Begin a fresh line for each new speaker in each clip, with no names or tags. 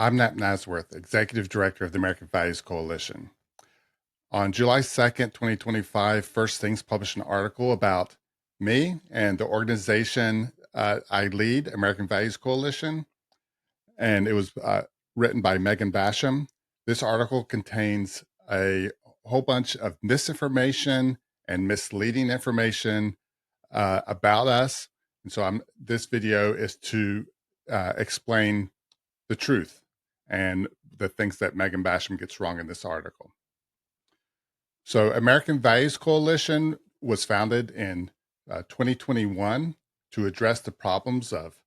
I'm Napp Nazworth, Executive Director of the American Values Coalition. On July 2nd, 2025, First Things published an article about me and the organization I lead, American Values Coalition, and it was written by Meghan Basham. This article contains a whole bunch of misinformation and misleading information about us. And so this video is to explain the truth and the things that Meghan Basham gets wrong in this article. So, American Values Coalition was founded in 2021 to address the problems of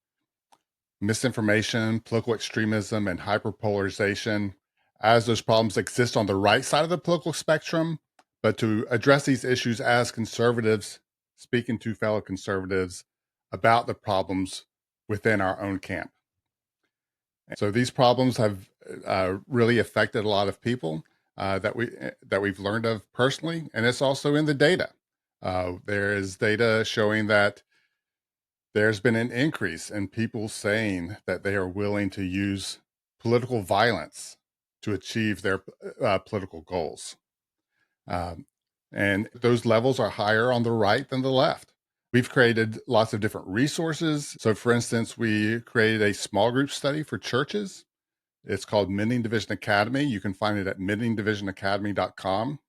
misinformation, political extremism, and hyperpolarization, as those problems exist on the right side of the political spectrum, but to address these issues as conservatives, speaking to fellow conservatives about the problems within our own camp. So these problems have really affected a lot of people that we've learned of personally, and it's also in the data. There is data showing that there's been an increase in people saying that they are willing to use political violence to achieve their political goals, um, and those levels are higher on the right than the left. We've created lots of different resources. So, for instance, we created a small group study for churches. It's called Mending Division Academy. You can find it at mendingdivisionacademy.com.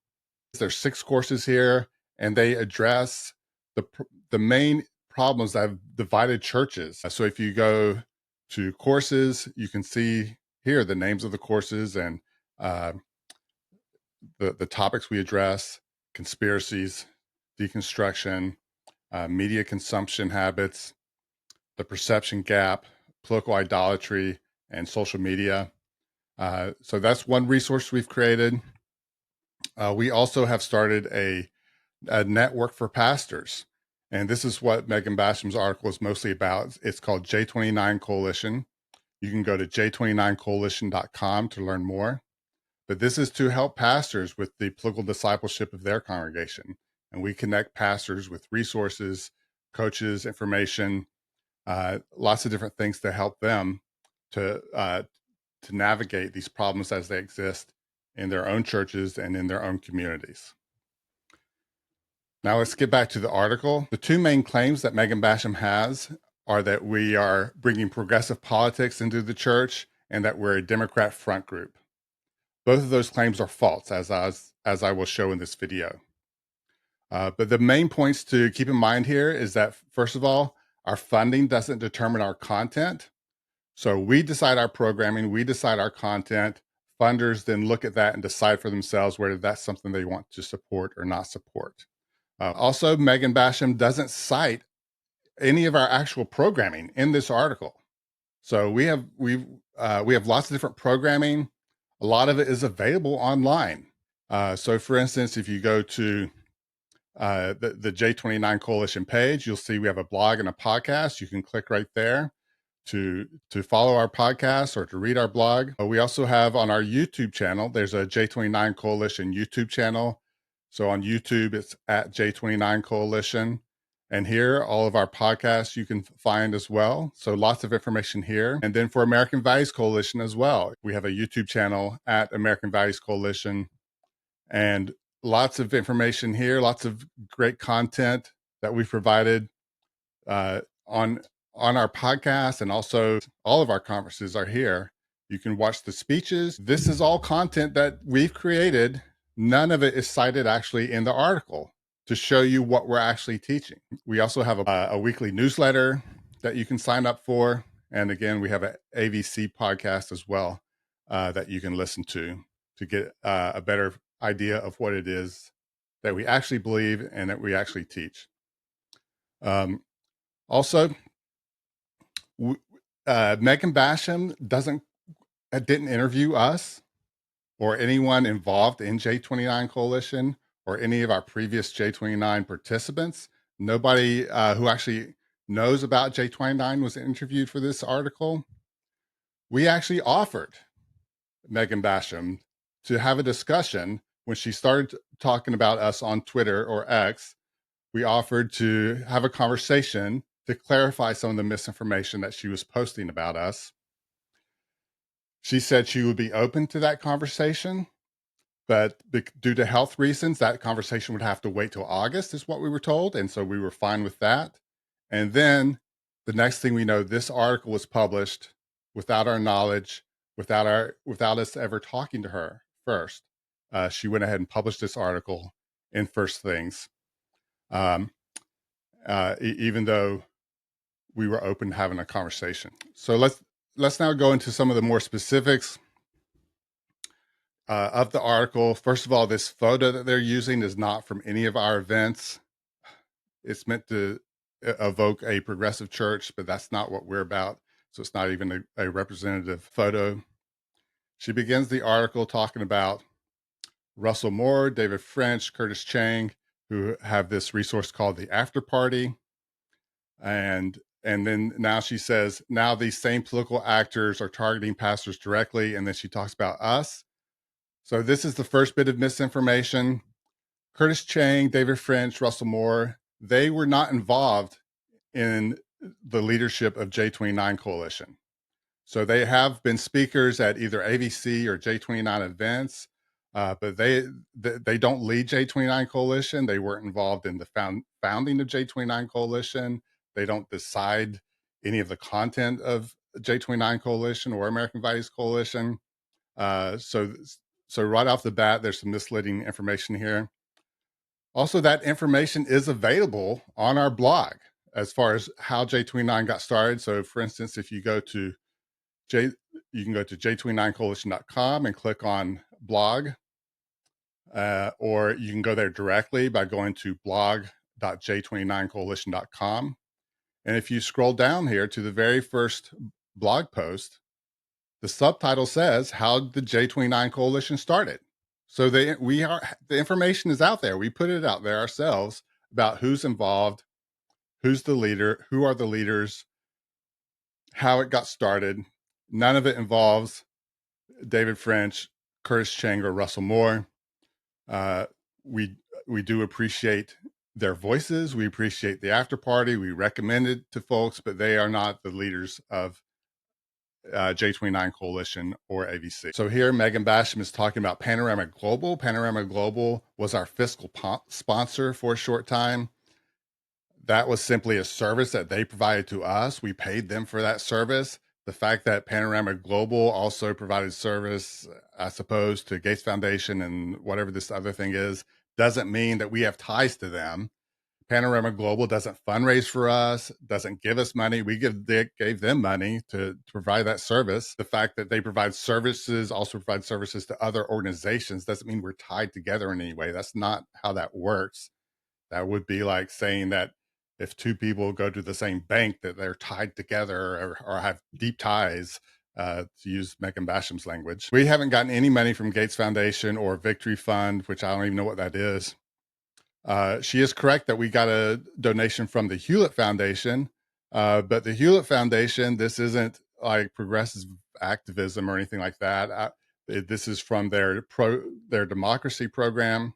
There's 6 courses here, and they address the main problems that have divided churches. So if you go to courses, you can see here the names of the courses and uh, the topics we address: conspiracies, deconstruction, media consumption habits, the perception gap, political idolatry, and social media. So that's one resource we've created. We also have started a network for pastors. And this is what Meghan Basham's article is mostly about. It's called J29 Coalition. You can go to j29coalition.com to learn more. But this is to help pastors with the political discipleship of their congregation. And we connect pastors with resources, coaches, information, lots of different things to help them to navigate these problems as they exist in their own churches and in their own communities. Now let's get back to the article. The 2 main claims that Meghan Basham has are that we are bringing progressive politics into the church and that we're a Democrat front group. Both of those claims are false, as I will show in this video. But the main points to keep in mind here is that, first of all, our funding doesn't determine our content. So we decide our programming, we decide our content. Funders then look at that and decide for themselves whether that's something they want to support or not support. Also, Meghan Basham doesn't cite any of our actual programming in this article. So we have lots of different programming. A lot of it is available online. So, for instance, if you go to the J29 Coalition page, you'll see we have a blog and a podcast. You can click right there to follow our podcast or to read our blog. We also have on our YouTube channel, there's a J29 Coalition YouTube channel. So on YouTube, it's at J29 Coalition. And here, all of our podcasts you can find as well. So lots of information here. And then for American Values Coalition as well, we have a YouTube channel at American Values Coalition. And lots of information here, lots of great content that we've provided on our podcast, and also all of our conferences are here. You can watch the speeches. This is all content that we've created. None of it is cited actually in the article to show you what we're actually teaching. We also have a weekly newsletter that you can sign up for. And again, we have an AVC podcast as well that you can listen to get a better idea of what it is that we actually believe and that we actually teach. Also, Meghan Basham didn't interview us or anyone involved in J29 Coalition or any of our previous J29 participants. Nobody who actually knows about J29 was interviewed for this article. We actually offered Meghan Basham to have a discussion when she started talking about us on Twitter or X. We offered to have a conversation to clarify some of the misinformation that she was posting about us. She said she would be open to that conversation, but due to health reasons, that conversation would have to wait till August, is what we were told. And so we were fine with that. And then the next thing we know, this article was published without our knowledge, without us ever talking to her first. She went ahead and published this article in First Things, um, even though we were open to having a conversation. So let's now go into some of the more specifics of the article. First of all, this photo that they're using is not from any of our events. It's meant to evoke a progressive church, but that's not what we're about. So it's not even a representative photo. She begins the article talking about Russell Moore, David French, Curtis Chang, who have this resource called the After Party. And then now she says, now these same political actors are targeting pastors directly. And then she talks about us. So this is the first bit of misinformation. Curtis Chang, David French, Russell Moore, they were not involved in the leadership of J29 Coalition. So they have been speakers at either AVC or J29 events, but they don't lead J29 Coalition. They weren't involved in the founding of J29 Coalition. They don't decide any of the content of J29 Coalition or American Values Coalition. So right off the bat, there's some misleading information here. Also, that information is available on our blog as far as how J29 got started. So, for instance, if you go to you can go to j29coalition.com and click on blog, or you can go there directly by going to blog.j29coalition.com. And if you scroll down here to the very first blog post, the subtitle says how the J29 Coalition started. So the information is out there. We put it out there ourselves about who's involved, who's the leader, who are the leaders, how it got started. None of it involves David French, Curtis Chang, or Russell Moore. Uh, we we do appreciate their voices. We appreciate the after party. We recommend it to folks, but they are not the leaders of J29 Coalition or AVC. So here, Meghan Basham is talking about Panorama Global. Panorama Global was our fiscal sponsor for a short time. That was simply a service that they provided to us. We paid them for that service. The fact that Panorama Global also provided service, I suppose, to Gates Foundation and whatever this other thing is, doesn't mean that we have ties to them. Panorama Global doesn't fundraise for us, doesn't give us money. We gave them money to provide that service. The fact that they provide services, also provide services to other organizations, doesn't mean we're tied together in any way. That's not how that works. That would be like saying that if two people go to the same bank, that they're tied together or have deep ties, to use Meghan Basham's language. We haven't gotten any money from Gates Foundation or Victory Fund, which I don't even know what that is. She is correct that we got a donation from the Hewlett Foundation, but the Hewlett Foundation, this isn't like progressive activism or anything like that. This is from their democracy program.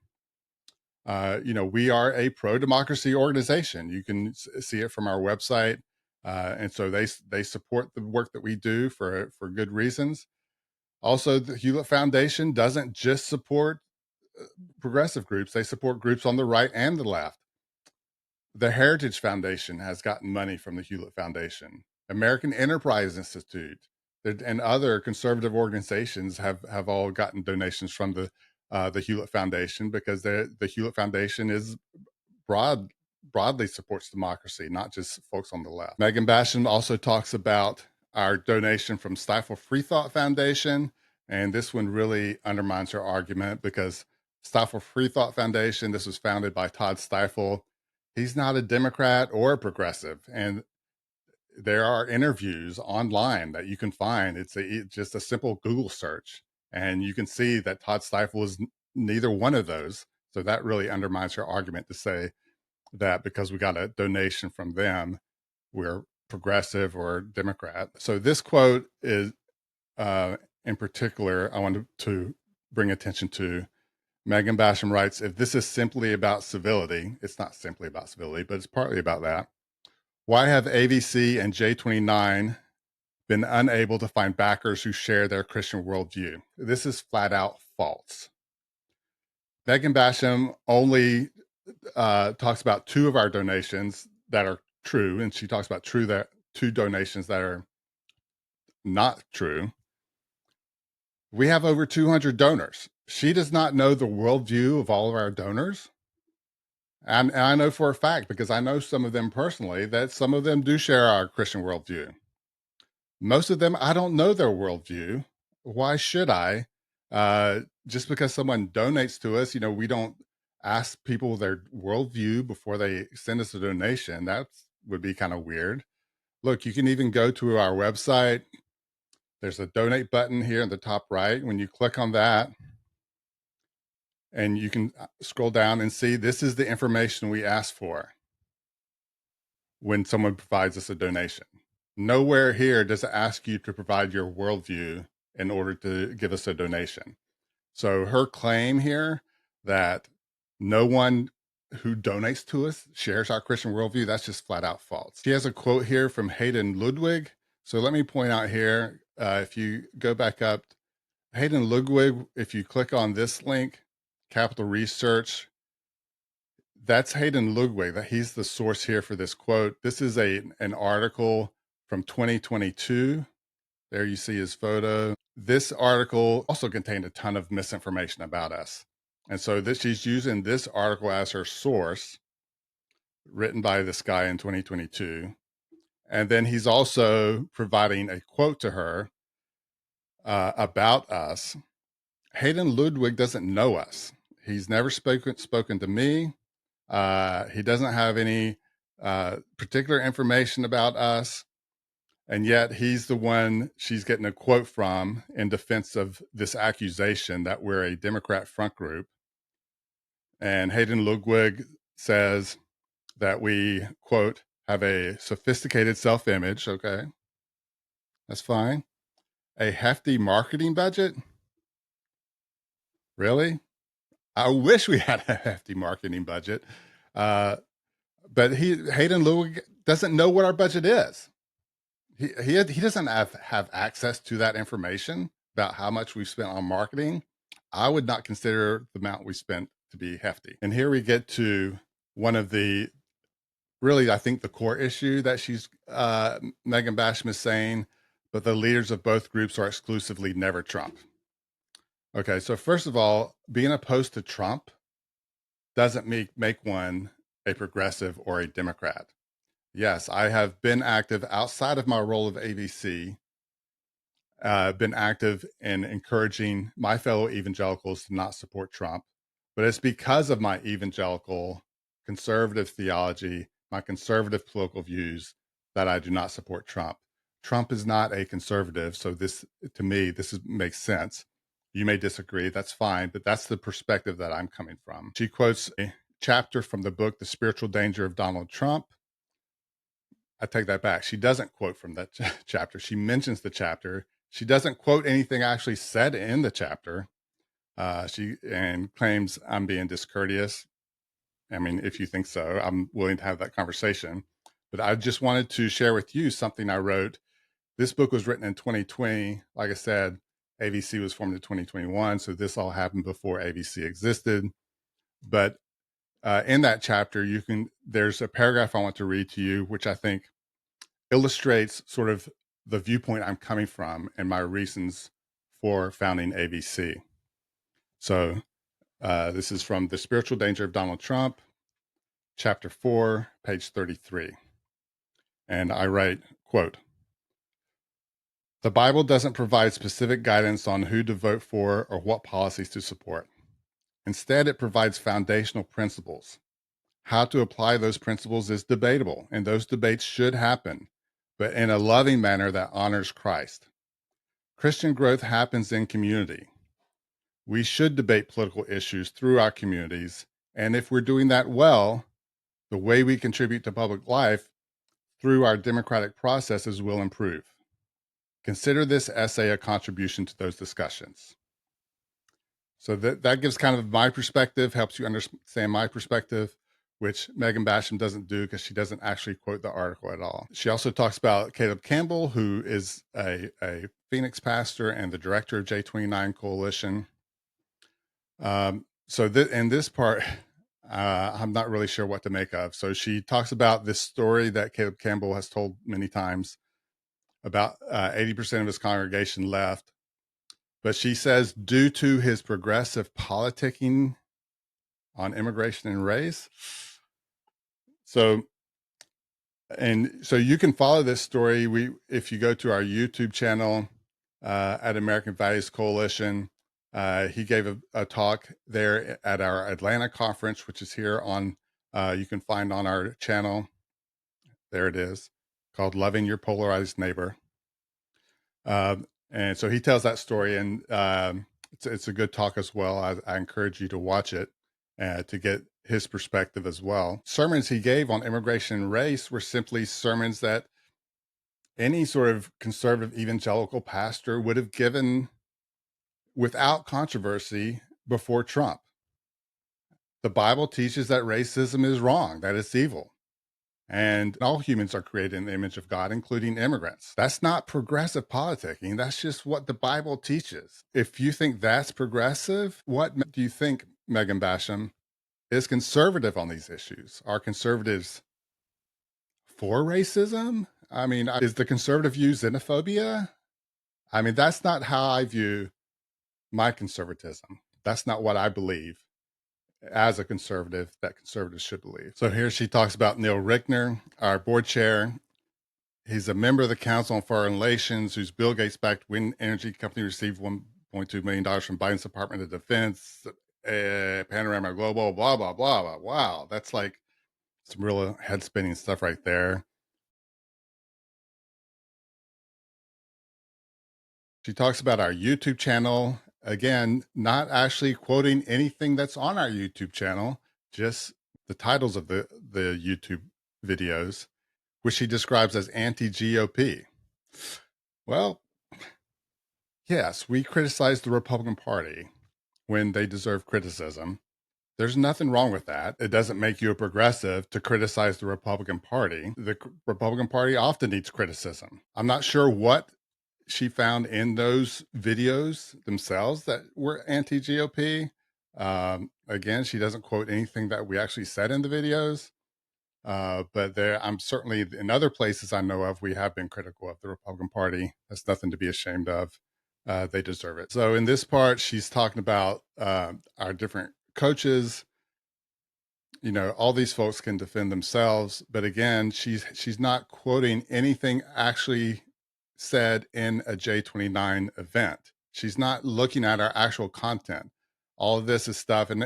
We are a pro-democracy organization. You can see it from our website, and so they support the work that we do for good reasons. Also, the Hewlett Foundation doesn't just support progressive groups; they support groups on the right and the left. The Heritage Foundation has gotten money from the Hewlett Foundation. American Enterprise Institute and other conservative organizations have all gotten donations from the Hewlett Foundation, because the Hewlett Foundation is broadly supports democracy, not just folks on the left. Meghan Basham also talks about our donation from Stifle Free Thought Foundation, and this one really undermines her argument, because Stifle Free Thought Foundation, this was founded by Todd Stifle. He's not a Democrat or a progressive, and there are interviews online that you can find. It's just a simple Google search, and you can see that Todd Stifle is neither one of those. So that really undermines her argument to say that because we got a donation from them, we're progressive or Democrat. So this quote is, in particular, I wanted to bring attention to. Meghan Basham writes, if this is simply about civility, it's not simply about civility, but it's partly about that. Why have AVC and J29 been unable to find backers who share their Christian worldview. This is flat out false. Meghan Basham only talks about two of our donations that are true, and she talks about two donations that are not true. We have over 200 donors. She does not know the worldview of all of our donors. And I know for a fact, because I know some of them personally, that some of them do share our Christian worldview. Most of them, I don't know their worldview. Why should I? Just because someone donates to us, we don't ask people their worldview before they send us a donation. That would be kind of weird. Look, you can even go to our website. There's a donate button here in the top right. When you click on that, and you can scroll down and see this is the information we ask for when someone provides us a donation. Nowhere here does it ask you to provide your worldview in order to give us a donation. So her claim here that no one who donates to us shares our Christian worldview, that's just flat out false. She has a quote here from Hayden Ludwig. So let me point out here, if you go back up, Hayden Ludwig, if you click on this link, Capital Research, that's Hayden Ludwig. That he's the source here for this quote. This is an article from 2022. There you see his photo. This article also contained a ton of misinformation about us. And so she's using this article as her source, written by this guy in 2022. And then he's also providing a quote to her about us. Hayden Ludwig doesn't know us. He's never spoken to me. He doesn't have any particular information about us. And yet he's the one she's getting a quote from in defense of this accusation that we're a Democrat front group. And Hayden Ludwig says that we, quote, have a sophisticated self image. Okay, that's fine. A hefty marketing budget. Really? I wish we had a hefty marketing budget. But Hayden Ludwig doesn't know what our budget is. He doesn't have access to that information about how much we've spent on marketing. I would not consider the amount we spent to be hefty. And here we get to one of the really, I think, the core issue that Meghan Basham is saying, but the leaders of both groups are exclusively never Trump. Okay, so first of all, being opposed to Trump doesn't make one a progressive or a Democrat. Yes, I have been active outside of my role of AVC, been active in encouraging my fellow evangelicals to not support Trump, but it's because of my evangelical conservative theology, my conservative political views, that I do not support Trump. Trump is not a conservative, so this, to me, makes sense. You may disagree, that's fine, but that's the perspective that I'm coming from. She quotes a chapter from the book, The Spiritual Danger of Donald Trump. I take that back. She doesn't quote from that chapter. She mentions the chapter. She doesn't quote anything actually said in the chapter. She claims I'm being discourteous. I mean, if you think so, I'm willing to have that conversation. But I just wanted to share with you something I wrote. This book was written in 2020. Like I said, AVC was formed in 2021. So this all happened before AVC existed. But in that chapter, there's a paragraph I want to read to you, which I think illustrates sort of the viewpoint I'm coming from and my reasons for founding AVC. So this is from The Spiritual Danger of Donald Trump, chapter 4, page 33. And I write, quote, "The Bible doesn't provide specific guidance on who to vote for or what policies to support. Instead, it provides foundational principles. How to apply those principles is debatable, and those debates should happen, but in a loving manner that honors Christ. Christian growth happens in community. We should debate political issues through our communities, and if we're doing that well, the way we contribute to public life through our democratic processes will improve. Consider this essay a contribution to those discussions." So that gives kind of my perspective, helps you understand my perspective. which Meghan Basham doesn't do because she doesn't actually quote the article at all. She also talks about Caleb Campbell, who is a Phoenix pastor and the director of J29 Coalition. In this part, I'm not really sure what to make of. So she talks about this story that Caleb Campbell has told many times about 80% of his congregation left. But she says, due to his progressive politicking on immigration and race. So you can follow this story. If you go to our YouTube channel at American Values Coalition, he gave a talk there at our Atlanta conference, which is here on. You can find on our channel. There it is, called "Loving Your Polarized Neighbor." And so he tells that story, and it's a good talk as well. I encourage you to watch it to get his perspective as well. Sermons he gave on immigration and race were simply sermons that any sort of conservative evangelical pastor would have given without controversy before Trump. The Bible teaches that racism is wrong, that it's evil. And all humans are created in the image of God, including immigrants. That's not progressive politicking. That's just what the Bible teaches. If you think that's progressive, what do you think, Meghan Basham, is conservative on these issues? Are conservatives for racism? I mean, is the conservative view xenophobia? I mean, that's not how I view my conservatism. That's not what I believe as a conservative that conservatives should believe. So here she talks about Neil Rickner, our board chair. He's a member of the Council on Foreign Relations, whose Bill Gates-backed wind energy company received $1.2 million from Biden's Department of Defense, Panorama Global, blah, blah, blah, blah. Wow, that's like some real head-spinning stuff right there. She talks about our YouTube channel. Again, not actually quoting anything that's on our YouTube channel, just the titles of the YouTube videos, which she describes as anti-GOP. Well, yes, we criticize the Republican Party when they deserve criticism. There's nothing wrong with that. It doesn't make you a progressive to criticize the Republican Party. The Republican Party often needs criticism. I'm not sure what she found in those videos themselves that were anti-GOP. Again, she doesn't quote anything that we actually said in the videos. But I'm certainly in other places I know of, we have been critical of the Republican Party. That's nothing to be ashamed of. They deserve it. So in this part, she's talking about our different coaches. You know, all these folks can defend themselves, but again, she's not quoting anything actually said in a J29 event. She's not looking at our actual content. All of this is stuff, and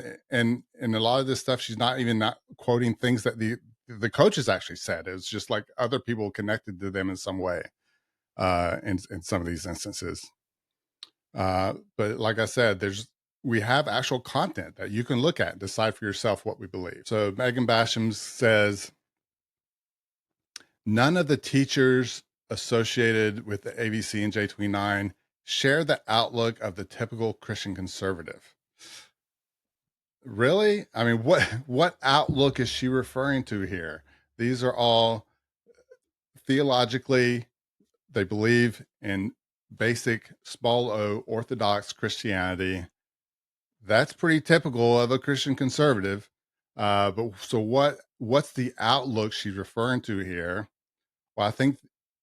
a lot of this stuff, she's not even not quoting things that the coaches actually said. It's just like other people connected to them in some way in some of these instances. But like I said, we have actual content that you can look at and decide for yourself what we believe. So Meghan Basham says, none of the teachers associated with the ABC and J29 share the outlook of the typical Christian conservative. Really? I mean, what outlook is she referring to here? These are all theologically, they believe in basic small o Orthodox Christianity. That's pretty typical of a Christian conservative. But so what's the outlook she's referring to here? Well, I think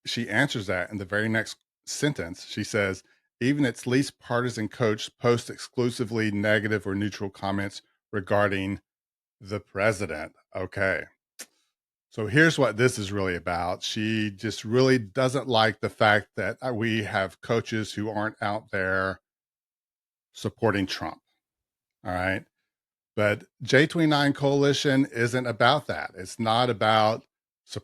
she answers that in the very next sentence. She says, even its least partisan coach posts exclusively negative or neutral comments regarding the president. Okay. So here's what this is really about. She just really doesn't like the fact that we have coaches who aren't out there supporting Trump. All right. But J29 Coalition isn't about that. It's not about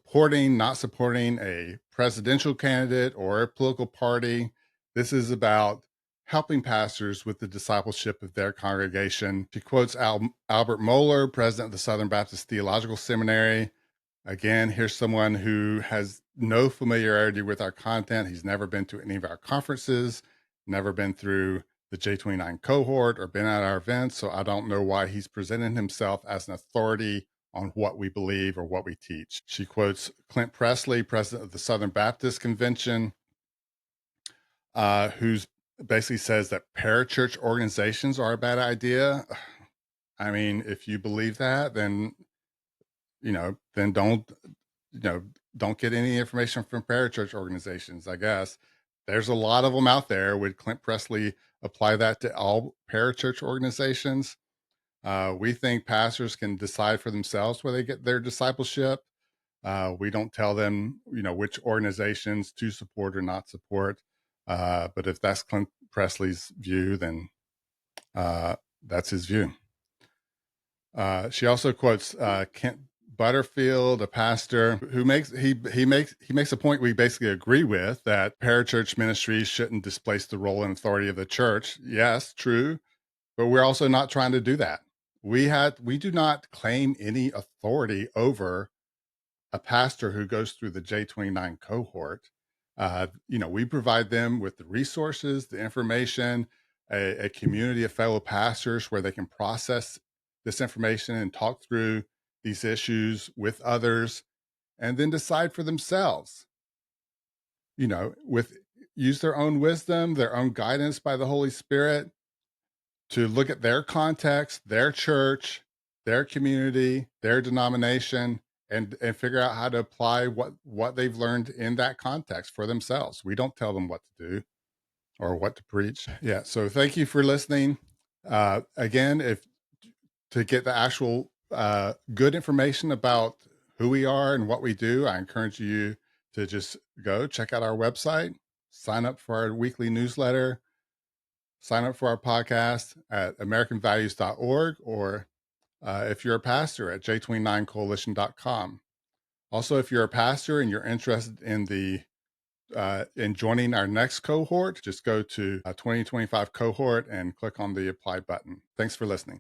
not supporting a presidential candidate or a political party. This is about helping pastors with the discipleship of their congregation. She quotes Albert Mohler, president of the Southern Baptist Theological Seminary. Again, here's someone who has no familiarity with our content. He's never been to any of our conferences, never been through the J29 cohort or been at our events. So I don't know why he's presenting himself as an authority on what we believe or what we teach. She quotes Clint Presley, president of the Southern Baptist Convention, who's basically says that parachurch organizations are a bad idea. I mean, if you believe that, then then you know don't get any information from parachurch organizations. I guess there's a lot of them out there. Would Clint Presley apply that to all parachurch organizations? We think pastors can decide for themselves where they get their discipleship. We don't tell them, which organizations to support or not support. But if that's Clint Presley's view, then that's his view. She also quotes Kent Butterfield, a pastor who makes a point we basically agree with, that parachurch ministries shouldn't displace the role and authority of the church. Yes, true, but we're also not trying to do that. We do not claim any authority over a pastor who goes through the J29 cohort. We provide them with the resources, the information, a community of fellow pastors where they can process this information and talk through these issues with others and then decide for themselves, with use their own wisdom, their own guidance by the Holy Spirit to look at their context, their church, their community, their denomination, and figure out how to apply what they've learned in that context for themselves. We don't tell them what to do or what to preach. Yeah. So thank you for listening. Again, if to get the actual good information about who we are and what we do, I encourage you to just go check out our website, sign up for our weekly newsletter, sign up for our podcast at americanvalues.org, or if you're a pastor at j29coalition.com. Also, if you're a pastor and you're interested in joining our next cohort, just go to 2025 cohort and click on the apply button. Thanks for listening.